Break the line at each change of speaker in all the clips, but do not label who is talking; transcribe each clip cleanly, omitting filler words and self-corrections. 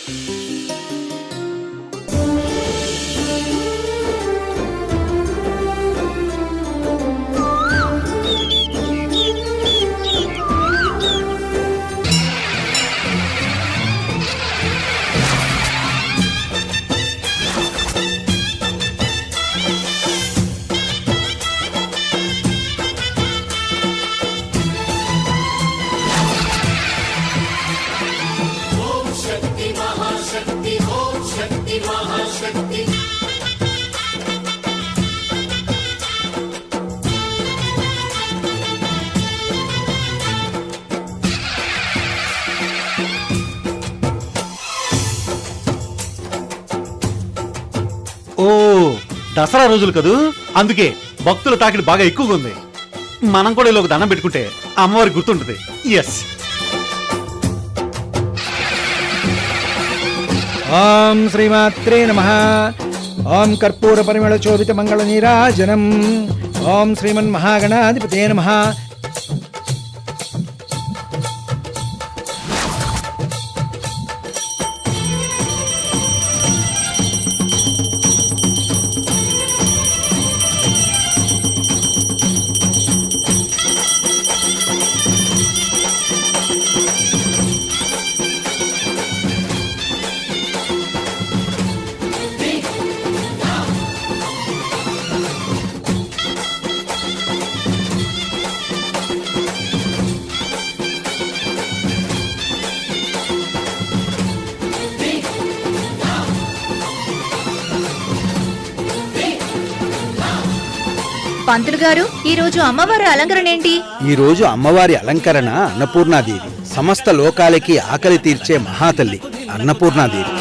ఓ దసరా రోజులు కదూ, అందుకే భక్తుల తాకిడి బాగా ఎక్కువగా ఉంది. మనం కూడా ఇలా ఒక దండం పెట్టుకుంటే అమ్మవారికి గుర్తుంటుంది. ఎస్.
ఓం శ్రీమాత్రే నమః. ఓం కర్పూర పరిమళ శోభిత మంగళ నీరాజనం. ఓం శ్రీమన్ మహాగణాధిపతే నమః.
పంతులు గారు, ఈ రోజు అమ్మవారి అలంకరణ ఏంటి?
ఈ రోజు అమ్మవారి అలంకరణ అన్నపూర్ణాదేవి, సమస్త లోకాలకి ఆకలి తీర్చే మహాతల్లి అన్నపూర్ణాదేవి.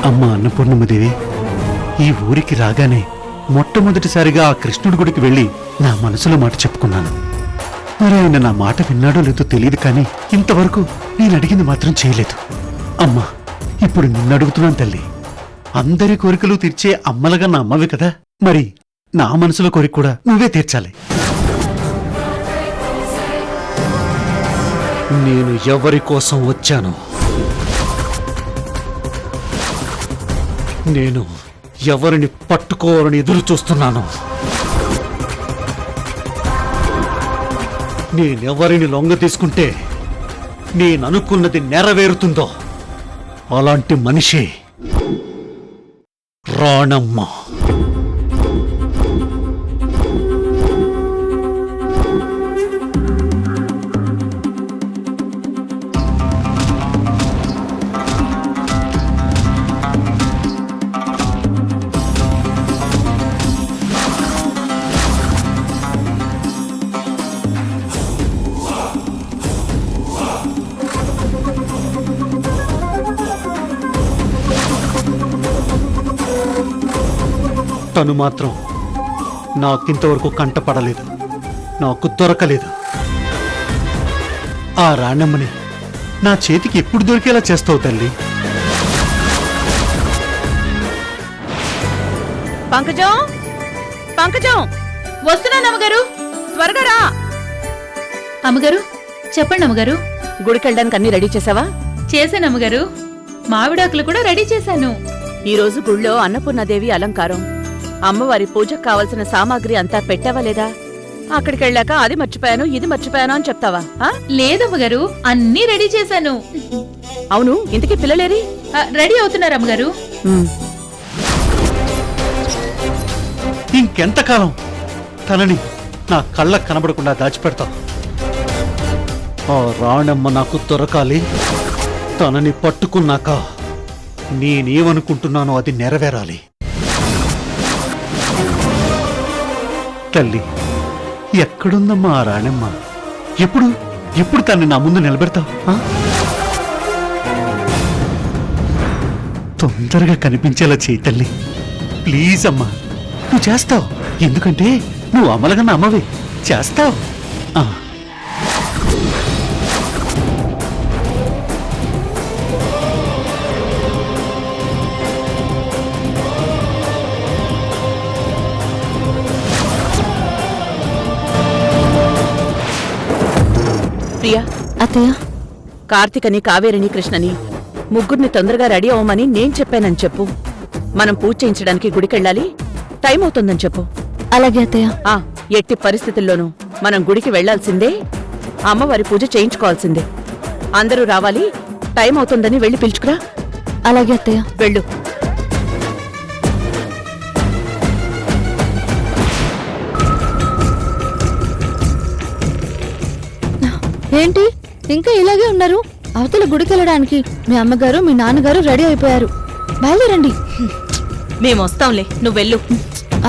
అమ్మ అన్నపూర్ణమ్మదేవి, ఈ ఊరికి రాగానే మొట్టమొదటిసారిగా ఆ కృష్ణుడి గుడికి వెళ్ళి నా మనసులో మాట చెప్పుకున్నాను. మరి ఆయన నా మాట విన్నాడో లేదో తెలియదు, కానీ ఇంతవరకు నేను అడిగింది మాత్రం చేయలేదు. అమ్మా, ఇప్పుడు నిన్ను అడుగుతున్నాను తల్లి. అందరి కోరికలు తీర్చే అమ్మలుగా నా అమ్మవి కదా, మరి నా మనసులో కోరిక కూడా నువ్వే తీర్చాలి. నేను ఎవరి కోసం వచ్చాను? నేను ఎవరిని పట్టుకోవాలని ఎదురు చూస్తున్నాను? నేనెవరిని లొంగ తీసుకుంటే నేననుకున్నది నెరవేరుతుందో అలాంటి మనిషి రాణమ్మ. తను మాత్రం నాకింతవరకు కంటపడలేదు, నాకు దొరకలేదు. ఆ రాణమ్మని నా చేతికి ఎప్పుడు దొరికేలా చేస్తావు తల్లి?
పంకజం, పంకజం, వస్తున్నాను అమ్మగారు, త్వరగా రా.
అమ్మగారు, చెప్పండి అమ్మగారు.
గుడికెళ్ళడానికి అన్ని రెడీ చేసావా?
చేశాను అమ్మగారు. మామిడాకులు కూడా రెడీ చేశాను.
ఈ రోజు గుళ్ళో అన్నపూర్ణాదేవి అలంకారం, అమ్మవారి పూజకు కావలసిన సామాగ్రి అంతా పెట్టావా లేదా? అక్కడికెళ్ళాక అది మర్చిపోయాను ఇది మర్చిపోయాను అని చెప్తావా?
లేదమ్మగారు, అన్నీ రెడీ చేశాను.
అవును, ఇంతకీ పిల్లలేరి?
రెడీ అవుతున్నారు అమ్మగారు.
ఇంకెంతకాలం తనని నా కళ్ళకు కనబడకుండా దాచిపెడతావు? ఆ రాణమ్మ నాకు దొరకాలి. తనని పట్టుకున్నాక నేనేమనుకుంటున్నానో అది నెరవేరాలి. తల్లి, ఎక్కడుందమ్మా ఆ రాణమ్మ? ఎప్పుడు తన్ని నా ముందు నిలబెడతావు? తొందరగా కనిపించేలా చేయి తల్లి. ప్లీజ్ అమ్మా, నువ్వు చేస్తావు. ఎందుకంటే నువ్వు అమలగన్న అమ్మవే. చేస్తావు. ఆ.
ప్రియా,
అత్తయ్య,
కార్తీకని, కావేరిని, కృష్ణని ముగ్గురిని తొందరగా రెడీ అవ్వమని నేను చెప్పానని చెప్పు. మనం పూజ చేయించడానికి గుడికెళ్ళాలి, టైం అవుతుందని చెప్పు.
అలాగే అత్తయ్య.
ఆ ఎట్టి పరిస్థితుల్లోనూ మనం గుడికి వెళ్లాల్సిందే, అమ్మవారి పూజ చేయించుకోవాల్సిందే. అందరూ రావాలి, టైం అవుతుందని వెళ్ళి పిలుచుకురా.
అలాగే అత్తయ్య.
వెళ్ళు.
ఏంటి ఇంకా ఇలాగే ఉన్నారు? అవతల గుడికెళ్ళడానికి మీ అమ్మగారు మీ నాన్నగారు రెడీ అయిపోయారు. బయలుదేరండి.
మేమొస్తాంలే, నువ్వెళ్ళు.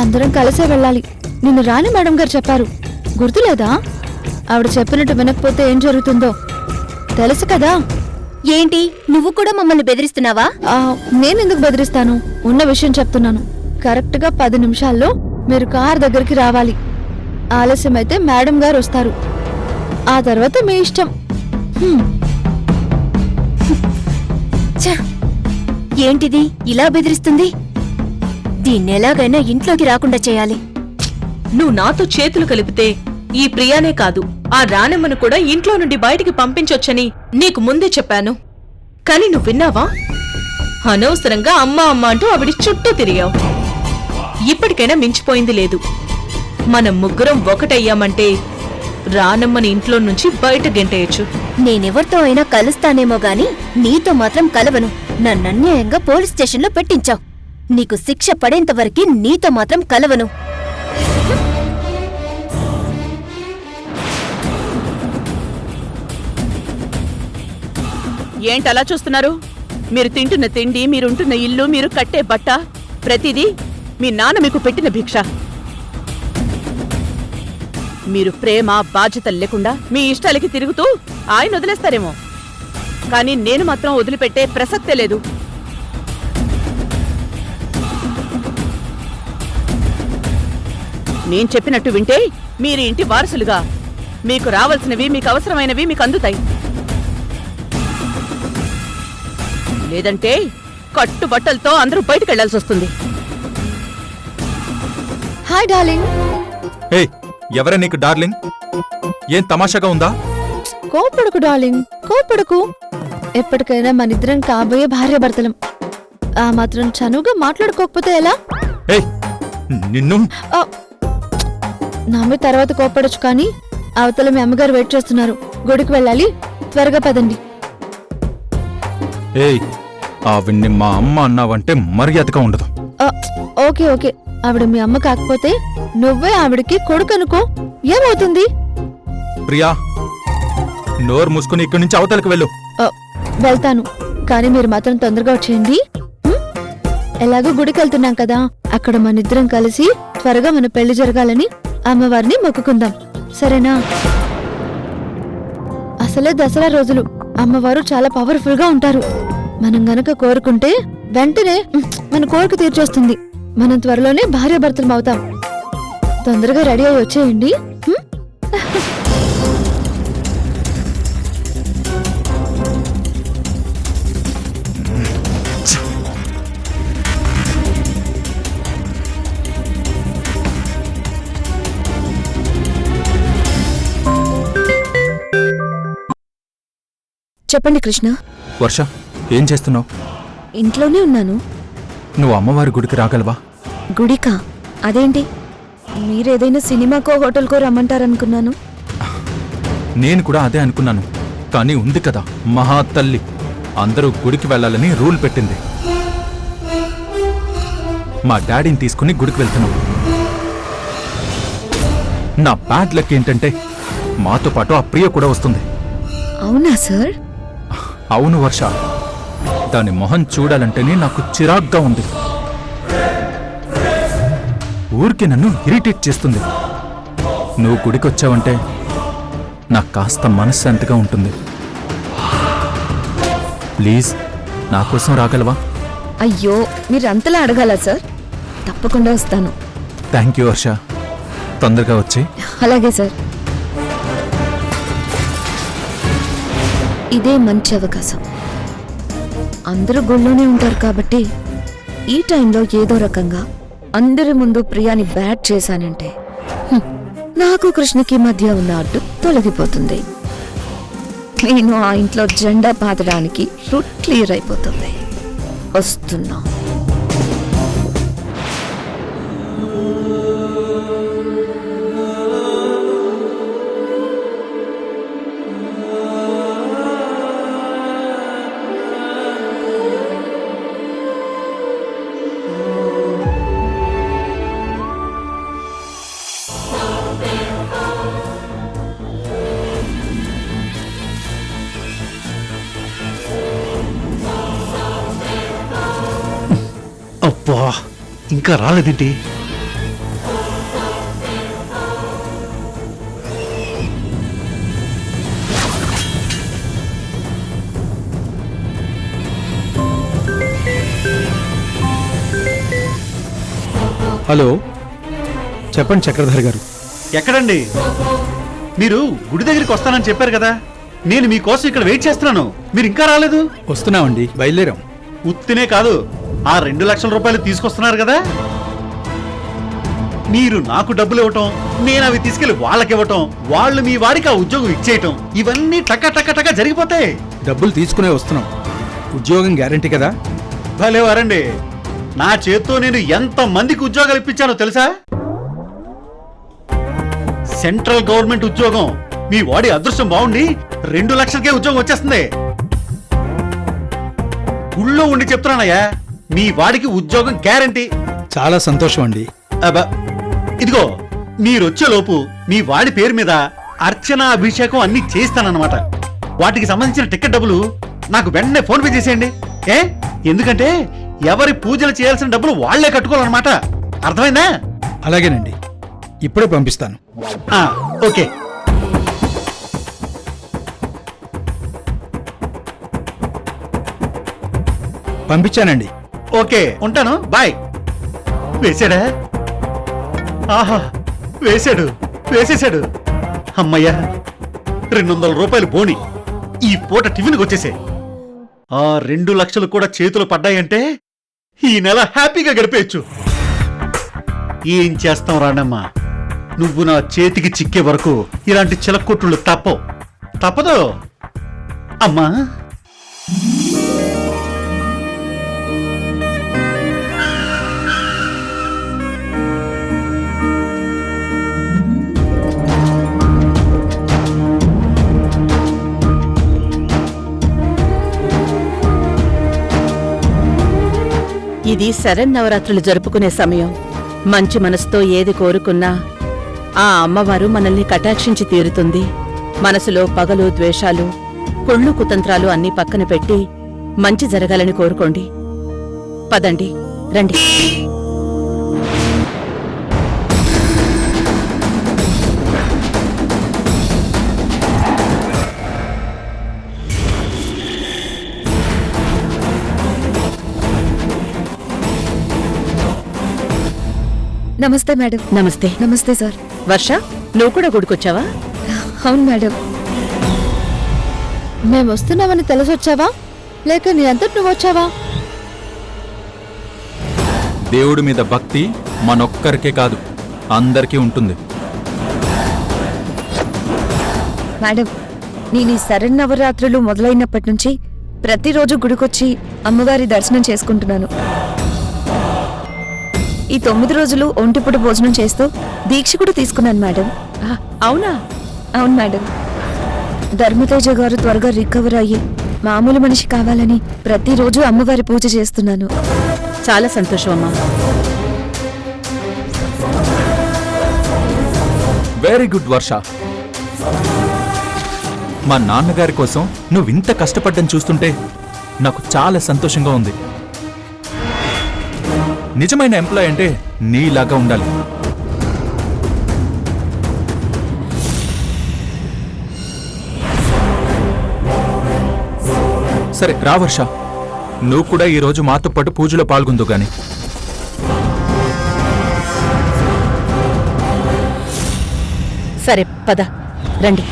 అందరం కలిసే వెళ్ళాలి. నిన్ను రాణి మేడం గారు చెప్పారు, గుర్తులేదా? ఆవిడ చెప్పినట్టు వినకపోతే ఏం జరుగుతుందో తెలుసు కదా.
ఏంటి, నువ్వు కూడా మమ్మల్ని బెదిరిస్తున్నావా?
నేనెందుకు బెదిరిస్తాను? ఉన్న విషయం చెప్తున్నాను. కరెక్ట్ గా 10 నిమిషాల్లో మీరు కార్ దగ్గరికి రావాలి. ఆలస్యమైతే మేడం గారు వస్తారు. ఆ తర్వాత మీ ఇష్టం.
ఛ! ఏంటిది ఇలా బెదిరిస్తుంది? దీన్నెలాగైనా ఇంట్లోకి రాకుండా చేయాలి.
నువ్వు నాతో చేతులు కలిపితే ఈ ప్రియానే కాదు, ఆ రానమ్మను కూడా ఇంట్లో నుండి బయటికి పంపించొచ్చని నీకు ముందే చెప్పాను. కాని నువ్వు విన్నావా? అనవసరంగా అమ్మా అమ్మ అంటూ ఆవిడి చుట్టూ తిరిగావు. ఇప్పటికైనా మించిపోయింది లేదు. మనం ముగ్గురం ఒకటయ్యామంటే రానమ్మని ఇంట్లో నుంచి బయట గెంటేయచ్చు.
నేనెవరితో అయినా కలుస్తానేమో గాని నీతో మాత్రం కలవను. నన్నన్యాయంగా పోలీస్ స్టేషన్లో పెట్టించావు. నీకు శిక్ష పడేంత వరకు నీతో మాత్రం కలవను.
ఏంటలా చూస్తున్నారు? మీరు తింటున్న తిండి, మీరుంటున్న ఇల్లు, మీరు కట్టే బట్ట, ప్రతిదీ మీ నాన్న మీకు పెట్టిన భిక్ష. మీరు ప్రేమ, బాధ్యతలు లేకుండా మీ ఇష్టాలకి తిరుగుతూ ఆయన వదిలేస్తారేమో, కానీ నేను మాత్రం వదిలిపెట్టే ప్రసక్తే లేదు. నేను చెప్పినట్టు వింటే మీరు ఇంటి వారసులుగా మీకు రావాల్సినవి, మీకు అవసరమైనవి మీకు అందుతాయి. లేదంటే కట్టుబట్టలతో అందరూ బయటకు వెళ్లాల్సి వస్తుంది.
Hi darling.
ఏయ్, ఎవరే నీకు డార్లింగ్? ఏం తమాషాగా ఉందా?
కోపడకు డార్లింగ్, కోపడకు. ఎప్పటికైనా మనిద్దరం కాబోయే భార్యాభర్తలం. ఆ మాత్రం చనువుగా మాట్లాడుకోకపోతే ఎలా?
ఏయ్, నిన్ను.
నా మీద తర్వాత కోపడొచ్చు, కానీ అవతల మీ అమ్మగారు వెయిట్ చేస్తున్నారు. గుడికి వెళ్ళాలి, త్వరగా పదండి.
ఏయ్, ఆవిడ్ని మా అమ్మ అన్నావంటే మర్యాదగా ఉండదు.
ఓకే ఓకే, ఆవిడ మీ అమ్మ కాకపోతే నువ్వే ఆవిడకి కొడుకు అనుకో, ఏమవుతుంది?
ప్రియా, నోరు మూసుకుని ఇక్కడి నుంచి అవతలకు వెళ్ళు.
వెళ్తాను, కానీ మీరు మాత్రం తొందరగా వచ్చేయండి. ఎలాగో గుడికి వెళ్తున్నాం కదా, అక్కడ మనిద్దరం కలిసి త్వరగా మన పెళ్లి జరగాలని అమ్మవారిని మొక్కుకుందాం, సరేనా? అసలే దసరా రోజులు, అమ్మవారు చాలా పవర్ఫుల్ గా ఉంటారు. మనం గనక కోరుకుంటే వెంటనే మన కోరిక తీర్చేస్తుంది. మనం త్వరలోనే భార్యాభర్తలం అవుతాం. తొందరగా రెడీ అయ్యి వచ్చేయండి. చెప్పండి కృష్ణ.
వర్ష, ఏం చేస్తున్నావు?
ఇంట్లోనే ఉన్నాను.
నువ్వు అమ్మవారి గుడికి రాగలవా?
గుడికా? అదేంటి, మీరేదైనా సినిమాకో హోటల్కో రమ్మంటారనుకున్నాను.
నేను కూడా అదే అనుకున్నాను, కానీ ఉంది కదా మహాతల్లి, అందరూ గుడికి వెళ్ళాలని రూల్ పెట్టింది. మా డాడీని తీసుకుని గుడికి వెళ్తున్నాం. నా బ్యాడ్ లక్ ఏంటంటే మాతో పాటు ఆ ప్రియ కూడా వస్తుంది.
అవునా సార్?
అవును వర్ష, దాని మొహం చూడాలంటేనే నాకు చిరాగ్గా ఉంది. ఊరికి నన్ను ఇరిటేట్ చేస్తుంది. నువ్వు గుడికొచ్చావంటే నాకు కాస్త మనశ్శాంతిగా ఉంటుంది. ప్లీజ్ నా కోసం రాగలవా?
అయ్యో మీరు అంతలా అడగాల సార్? తప్పకుండా వస్తాను.
థ్యాంక్ యూ వర్ష, తొందరగా వచ్చి.
అలాగే సార్. ఇదే మంచి అవకాశం. అందరూ గుళ్ళోనే ఉంటారు కాబట్టి ఈ టైంలో ఏదో రకంగా అందరి ముందు ప్రియాని బ్యాట్ చేశానంటే నాకు కృష్ణకి మధ్య ఉన్న అడ్డు తొలగిపోతుంది. నేను ఆ ఇంట్లో జెండా పాతడానికి రూట్ క్లియర్ అయిపోతుంది. వస్తున్నా.
అబ్బా, ఇంకా రాలేదేంటి?
హలో, చెప్పండి చక్రధర్ గారు.
ఎక్కడండి? మీరు గుడి దగ్గరికి వస్తానని చెప్పారు కదా, నేను మీకోసం ఇక్కడ వెయిట్ చేస్తున్నాను. మీరు ఇంకా రాలేదు.
వస్తున్నామండి, బయలుదేరాం.
ఉత్తినే కాదు, ఆ 2 లక్షల రూపాయలు తీసుకొస్తున్నారు కదా, మీరు నాకు డబ్బులు ఇవ్వటం, నేను అవి తీసుకెళ్లి వాళ్ళకి ఇవ్వటం, వాళ్ళు మీ వాడికి ఆ ఉద్యోగం ఇచ్చేయటం, ఇవన్నీ టక టక టక జరిగిపోతాయి.
డబ్బులు తీసుకునే వస్తున్నాం. ఉద్యోగం గ్యారంటీ కదా?
భలే వారండి, నా చేత్తో నేను ఎంత మందికి ఉద్యోగాలు ఇప్పించానో తెలుసా? సెంట్రల్ గవర్నమెంట్ ఉద్యోగం. మీ వాడి అదృష్టం బాగుండి 2 లక్షలకే ఉద్యోగం వచ్చేస్తుంది. ఊళ్ళో ఉండి చెప్తున్నానయ్యా, మీ వాడికి ఉద్యోగం గ్యారంటీ.
చాలా సంతోషం అండి.
అబ్బా, ఇదిగో మీరొచ్చే లోపు మీ వాడి పేరు మీద అర్చన, అభిషేకం అన్ని చేస్తానన్నమాట. వాటికి సంబంధించిన టికెట్ డబ్బులు నాకు వెంటనే ఫోన్ పే చేసేయండి. ఎందుకంటే ఎవరి పూజలు చేయాల్సిన డబ్బులు వాళ్లే కట్టుకోవాలన్నమాట. అర్థమైందా?
అలాగేనండి, ఇప్పుడే పంపిస్తాను.
ఓకే.
పంపించానండి.
ఓకే, ఉంటాను. బాయ్. వేసాడా? ఆహా, వేసాడు, వేసేసాడు. అమ్మయ్యా, 200 రూపాయలు బోని. ఈ పూట టిఫిన్కి వచ్చేసే. ఆ 2 లక్షలు కూడా చేతులు పడ్డాయంటే ఈ నెల హ్యాపీగా గడిపేయచ్చు. ఏం చేస్తాం రాణమ్మా, నువ్వు నా చేతికి చిక్కే వరకు ఇలాంటి చిలక్కొట్టుళ్ళు తప్పదు. అమ్మా,
ఇది శరన్నవరాత్రులు జరుపుకునే సమయం. మంచి మనసుతో ఏది కోరుకున్నా ఆ అమ్మవారు మనల్ని కటాక్షించి తీరుతుంది. మనసులో పగలు, ద్వేషాలు, కుళ్ళు, కుతంత్రాలు అన్నీ పక్కన పెట్టి మంచి జరగాలని కోరుకోండి. పదండి, రండి.
నమస్తే మేడం.
నమస్తే.
నమస్తే సార్.
వర్ష, నువ్వు కూడా గుడికొచ్చావా?
అవును మేడం. మేము వస్తున్నామని తెలిసొచ్చావా, లేక నీ అంతటి నువ్వు వచ్చావా?
దేవుడి మీద భక్తి మనొక్కరికే కాదు, అందరికీ ఉంటుంది.
మేడం, నేను ఈ శరన్నవరాత్రులు మొదలైనప్పటి నుంచి ప్రతిరోజు గుడికొచ్చి అమ్మవారి దర్శనం చేసుకుంటున్నాను. ఈ 9 రోజులు ఒంటిపూట భోజనం చేస్తూ దీక్ష కూడా తీసుకున్నాను మేడం.
అవునా?
అవును మేడం. ధర్మతేజ గారు త్వరగా రికవర్ అయ్యి మామూలు మనిషి కావాలని ప్రతిరోజు అమ్మవారి పూజ చేస్తున్నాను.
చాలా సంతోషం అమ్మా.
వెరీ గుడ్ వర్ష. మా నాన్నగారి కోసం నువ్వింత కష్టపడ్డం చూస్తుంటే నాకు చాలా సంతోషంగా ఉంది. నిజమైన ఎంప్లాయ్ అంటే నీలాగా ఉండాలి. సరే రా వర్ష, నువ్వు కూడా ఈ రోజు మాతో పాటు పూజలో పాల్గొందు గాని.
సరే పద రండి.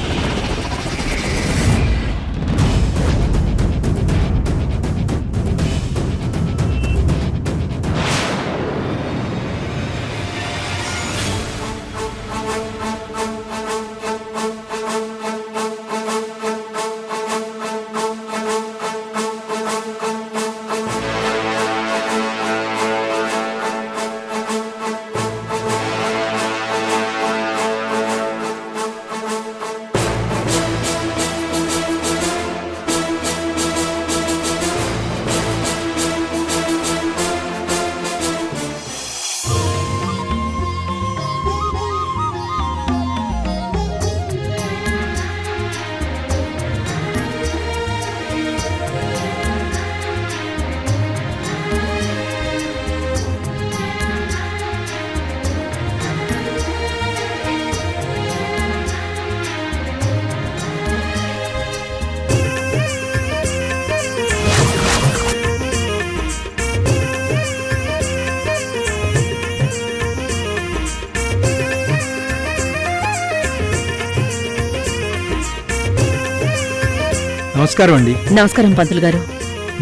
నమస్కారం అండి.
నమస్కారం పంతులు గారు.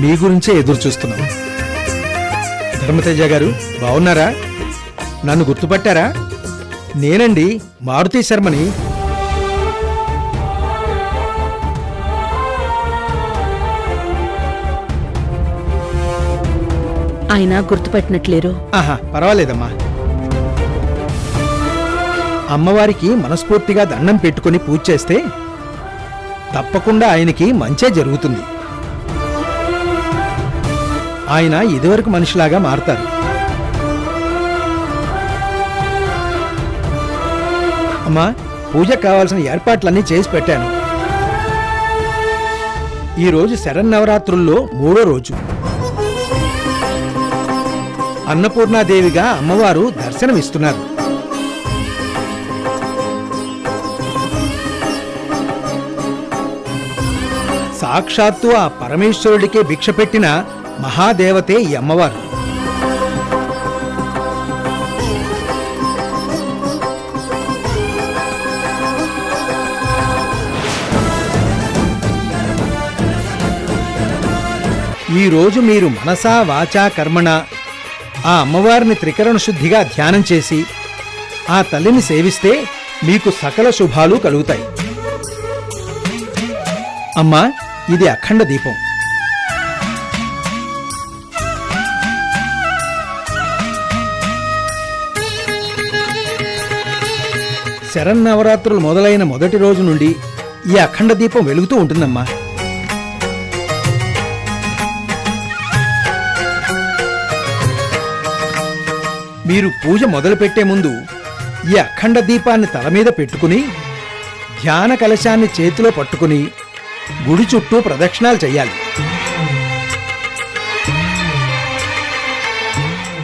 మీ గురించే ఎదురు చూస్తున్నాం. ధర్మతేజ గారు బాగున్నారా? నన్ను గుర్తుపట్టారా? నేనండి, మారుతి శర్మని.
ఆయన గుర్తుపట్టినట్లేరు.
ఆహా, పర్వాలేదమ్మా. అమ్మవారికి మనస్ఫూర్తిగా దండం పెట్టుకుని పూజ చేస్తే తప్పకుండా ఆయనకి మంచే జరుగుతుంది. ఆయన ఇదివరకు మనిషిలాగా మారతారు. అమ్మా, పూజకు కావాల్సిన ఏర్పాట్లన్నీ చేసి పెట్టాను. ఈరోజు శరన్నవరాత్రుల్లో 3వ రోజు. అన్నపూర్ణాదేవిగా అమ్మవారు దర్శనమిస్తున్నారు. సాక్షాత్తు ఆ పరమేశ్వరుడికే భిక్ష పెట్టిన మహాదేవతే ఈ అమ్మవారు. ఈరోజు మీరు మనసా వాచా కర్మణ ఆ అమ్మవారిని త్రికరణ శుద్ధిగా ధ్యానం చేసి ఆ తల్లిని సేవిస్తే మీకు సకల శుభాలు కలుగుతాయి. అమ్మా, ఇది అఖండ దీపం. శరన్నవరాత్రులు మొదలైన మొదటి రోజు నుండి ఈ అఖండ దీపం వెలుగుతూ ఉంటుందమ్మా. మీరు పూజ మొదలుపెట్టే ముందు ఈ అఖండ దీపాన్ని తల మీద పెట్టుకుని ధ్యాన కలశాన్ని చేతిలో పట్టుకుని గుడి చుట్టూ ప్రదక్షిణాలు చెయ్యాలి.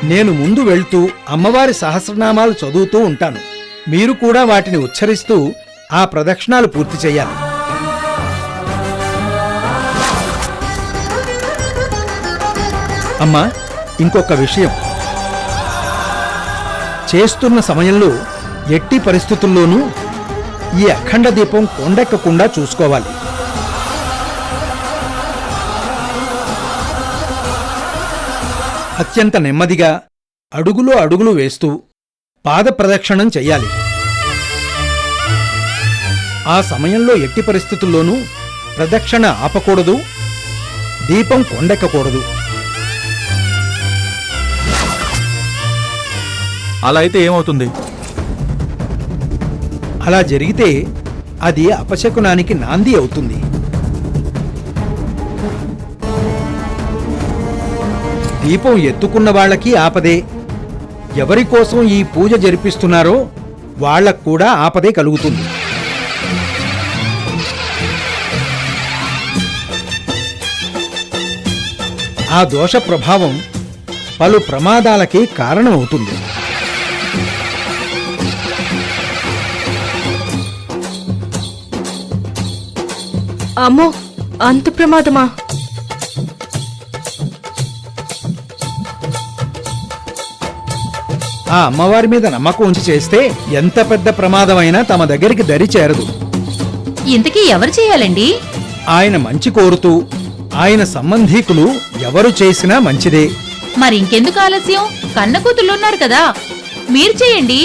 నేను ముందు వెళ్తూ అమ్మవారి సహస్రనామాలు చదువుతూ ఉంటాను. మీరు కూడా వాటిని ఉచ్చరిస్తూ ఆ ప్రదక్షిణాలు పూర్తి చెయ్యాలి. అమ్మా, ఇంకొక విషయం. చేస్తున్న సమయంలో ఎట్టి పరిస్థితుల్లోనూ ఈ అఖండ దీపం కొండెక్కకుండా చూసుకోవాలి. అత్యంత నెమ్మదిగా అడుగులో అడుగులు వేస్తూ పాద ప్రదక్షిణం చెయ్యాలి. ఆ సమయంలో ఎట్టి పరిస్థితుల్లోనూ ప్రదక్షిణ ఆపకూడదు, దీపం కొండెక్కకూడదు.
అలా అయితే ఏమవుతుంది?
అలా జరిగితే అది అపశకునానికి నాంది అవుతుంది. దీపం ఎత్తుకున్న వాళ్ళకి ఆపదే, ఎవరి కోసం ఈ పూజ జరిపిస్తున్నారో వాళ్లకు కూడా ఆపదే కలుగుతుంది. ఆ దోష ప్రభావం పలు ప్రమాదాలకి కారణమవుతుంది.
అమ్మో, అంత ప్రమాదమా?
ఆ అమ్మవారి మీద నమ్మకం ఉంచి చేస్తే ఎంత పెద్ద ప్రమాదమైనా తమ దగ్గరికి దరి చేరదు.
ఇంతకీ ఎవరు చేయాలండి?
ఆయన మంచి కోరుతూ ఆయన సంబంధీకులు ఎవరు చేసినా మంచిదే.
మరి ఇంకెందుకు ఆలస్యం? కన్న కూతుళ్ళున్నారు కదా, మీరు చేయండి.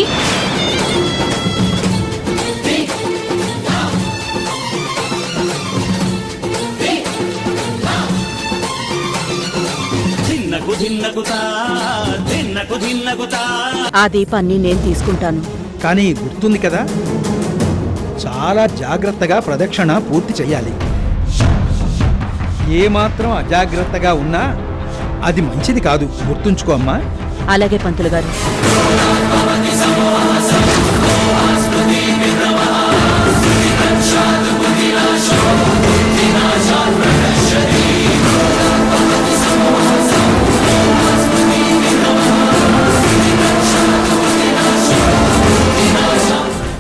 ఆ దీపాన్ని నేను తీసుకుంటాను.
కానీ గుర్తుంది కదా, చాలా జాగ్రత్తగా ప్రదక్షిణ పూర్తి చెయ్యాలి. ఏమాత్రం అజాగ్రత్తగా ఉన్నా అది మంచిది కాదు, గుర్తుంచుకో అమ్మా.
అలాగే పంతులు గారు.